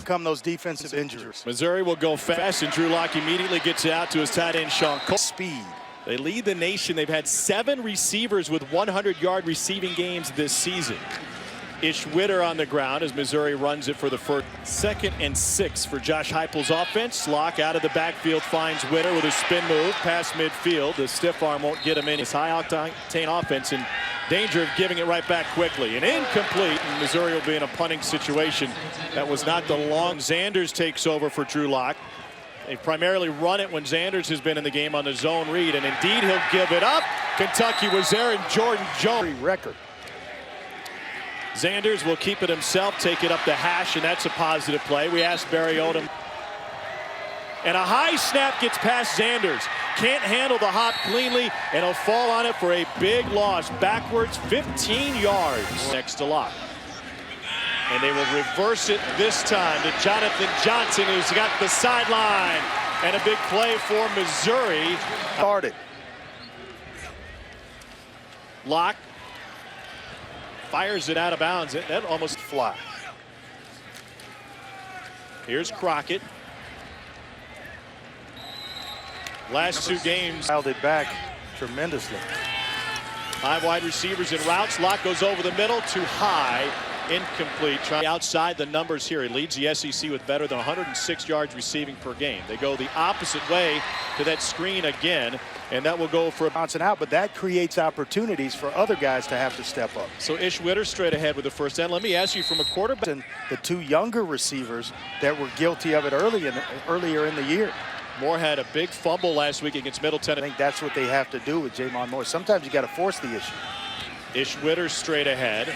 come those defensive injuries. Missouri will go fast, and Drew Lock immediately gets it out to his tight end, Sean Cole. Speed. They lead the nation. They've had 7 receivers with 100-yard receiving games this season. Ish Witter on the ground as Missouri runs it for the first. 2nd and 6 for Josh Heupel's offense. Lock out of the backfield finds Witter with a spin move past midfield. The stiff arm won't get him in. His high-octane offense in danger of giving it right back quickly. And incomplete. And Missouri will be in a punting situation. That was not the long. Zanders takes over for Drew Lock. They primarily run it when Zanders has been in the game on the zone read. And indeed, he'll give it up. Kentucky was there, and Jordan Jones. Record. Zanders will keep it himself, take it up the hash, and that's a positive play. We asked Barry Odom. And a high snap gets past Zanders. Can't handle the hop cleanly, and he'll fall on it for a big loss. Backwards 15 yards next to Lock. And they will reverse it this time to Jonathan Johnson, who's got the sideline. And a big play for Missouri. Started. Lock fires it out of bounds. That almost fly. Here's Crockett. Last 2 games. Dialed it back tremendously. 5 wide receivers in routes. Lock goes over the middle, too high. Incomplete. Trying outside the numbers here. He leads the SEC with better than 106 yards receiving per game. They go the opposite way to that screen again, and that will go for Johnson out, but that creates opportunities for other guys to have to step up. So Ish Witter straight ahead with the first down. Let me ask you from a quarterback. And the 2 younger receivers that were guilty of it earlier in the year. Moore had a big fumble last week against Middle I Tennessee. think that's what they have to do with Jamon Moore. Sometimes you got to force the issue. Ish Witter straight ahead.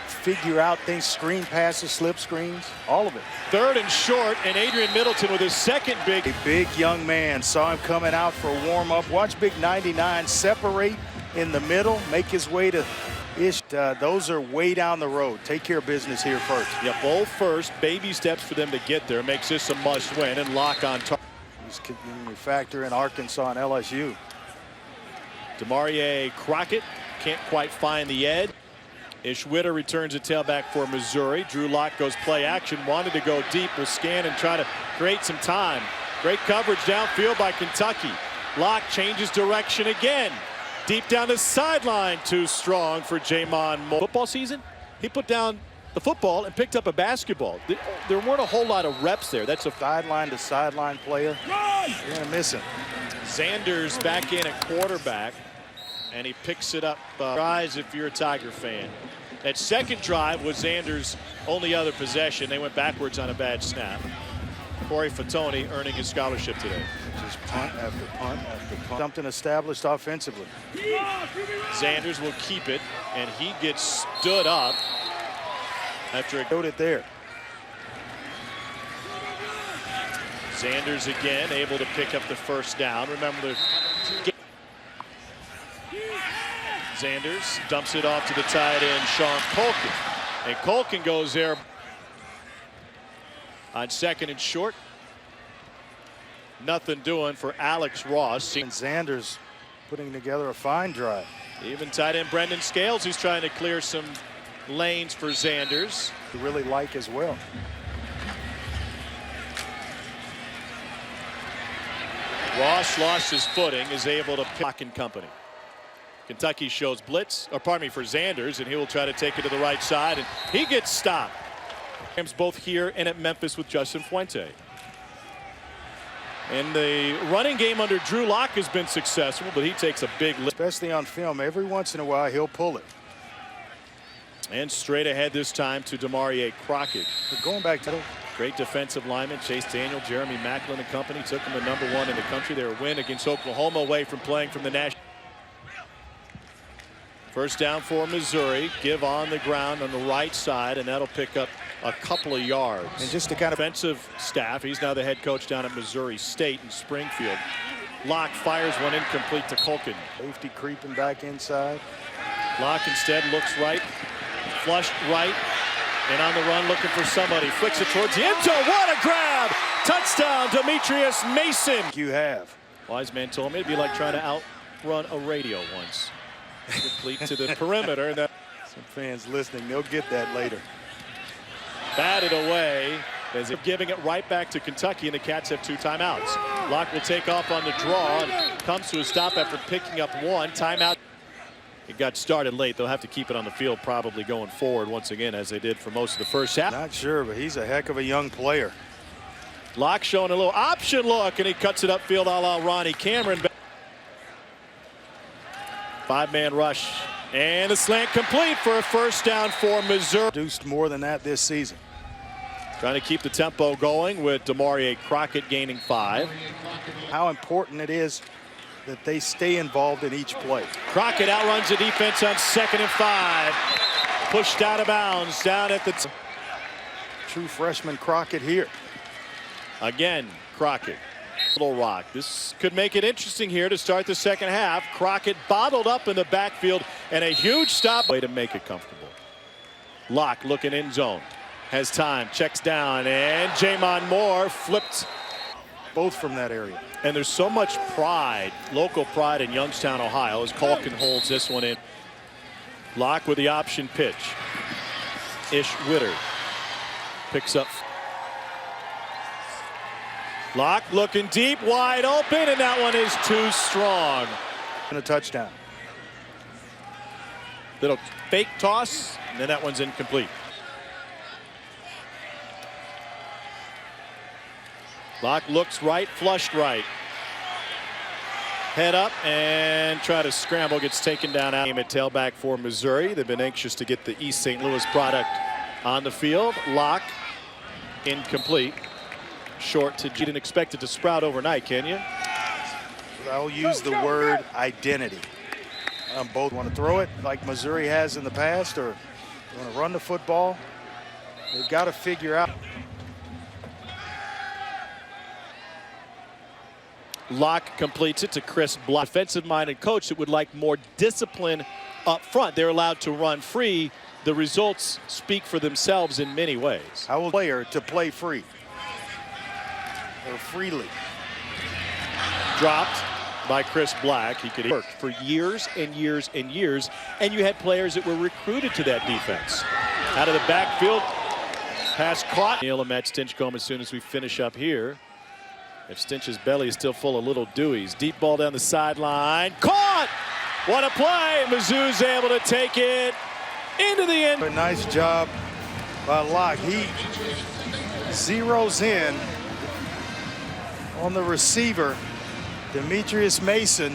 Figure out things, screen passes, slip screens, all of it. 3rd and short, and Adrian Middleton with his second big. A big young man, saw him coming out for a warm-up. Watch Big 99 separate in the middle, make his way to Ish. Those are way down the road. Take care of business here first. Yeah, bowl first, baby steps for them to get there. Makes this a must-win, and Lock on target. He's continuing to factor in Arkansas and LSU. Demarie Crockett can't quite find the edge. Ish Witter returns a tailback for Missouri. Drew Lock goes play action, wanted to go deep, will scan and try to create some time. Great coverage downfield by Kentucky. Lock changes direction again. Deep down the sideline, too strong for Jamon Moore. Football season, he put down the football and picked up a basketball. There weren't a whole lot of reps there. That's a sideline to sideline player. You're going to miss him. Zanders back in at quarterback, and he picks it up. Rise if you're a Tiger fan. That second drive was Zanders' only other possession. They went backwards on a bad snap. Corey Fatoni earning his scholarship today. Just punt after punt after punt. Something established offensively. Zanders will keep it, and he gets stood up after Showed it there. Zanders again able to pick up the first down. Remember the Zanders dumps it off to the tight end, Sean Colkin. And Colkin goes there on 2nd and short. Nothing doing for Alex Ross. And Zanders putting together a fine drive. Even tight end Brendan Scales, who's trying to clear some lanes for Zanders. To really like as well. Ross lost his footing, is able to pick and company. Kentucky shows blitz, or pardon me, for Zanders, and he will try to take it to the right side, and he gets stopped. Both here and at Memphis with Justin Fuente. And the running game under Drew Lock has been successful, but he takes a big lift. Especially on film, every once in a while he'll pull it. And straight ahead this time to Demarie Crockett. But going back to the great defensive lineman, Chase Daniel, Jeremy Macklin and company took him to #1 in the country. Their win against Oklahoma away from playing from the national. First down for Missouri. Give on the ground on the right side, and that'll pick up a couple of yards. And just to kind of offensive staff, he's now the head coach down at Missouri State in Springfield. Lock fires one incomplete to Colkin. Safety creeping back inside. Lock instead looks right, flushed right, and on the run looking for somebody. Flicks it towards the end zone. What a grab! Touchdown, Demetrius Mason. You have. Wise man told me it'd be like trying to outrun a radio once. Complete to the perimeter. That some fans listening, they'll get that later. Batted away as if giving it right back to Kentucky, and the Cats have 2 timeouts. Locke will take off on the draw and comes to a stop after picking up 1 timeout. It got started late. They'll have to keep it on the field probably going forward once again, as they did for most of the first half. Not sure, but he's a heck of a young player. Locke showing a little option look, and he cuts it upfield a la Ronnie Cameron. 5-man rush, and the slant complete for a first down for Missouri. Produced more than that this season. Trying to keep the tempo going with Demarie Crockett gaining 5. How important it is that they stay involved in each play. Crockett outruns the defense on 2nd and 5. Pushed out of bounds down at the True freshman Crockett here. Again, Crockett. Little Rock. This could make it interesting here to start the second half. Crockett bottled up in the backfield, and a huge stop. Way to make it comfortable. Locke looking in zone. Has time, checks down, and Jamon Moore flipped. Both from that area. And there's so much pride, local pride in Youngstown, Ohio, as Culkin holds this one in. Locke with the option pitch. Ish Witter picks up. Locke looking deep, wide open, and that one is too strong. And a touchdown. Little fake toss, and then that one's incomplete. Locke looks right, flushed right. Head up and try to scramble, gets taken down out. At tailback for Missouri. They've been anxious to get the East St. Louis product on the field. Locke incomplete. Short to, you didn't expect it to sprout overnight, can you? I'll use the word identity. Both want to throw it like Missouri has in the past, or want to run the football. They've got to figure out. Locke completes it to Chris Block. Defensive-minded coach that would like more discipline up front. They're allowed to run free. The results speak for themselves in many ways. How will a player to play free or freely? Dropped by Chris Black. He could work for years and years and years, and you had players that were recruited to that defense. Out of the backfield, pass caught. Neil and Matt Stinchcomb as soon as we finish up here. If Stinch's belly is still full of little dewies. Deep ball down the sideline. Caught! What a play! Mizzou's able to take it into the end. A nice job by Locke. He zeroes in on the receiver, Demetrius Mason.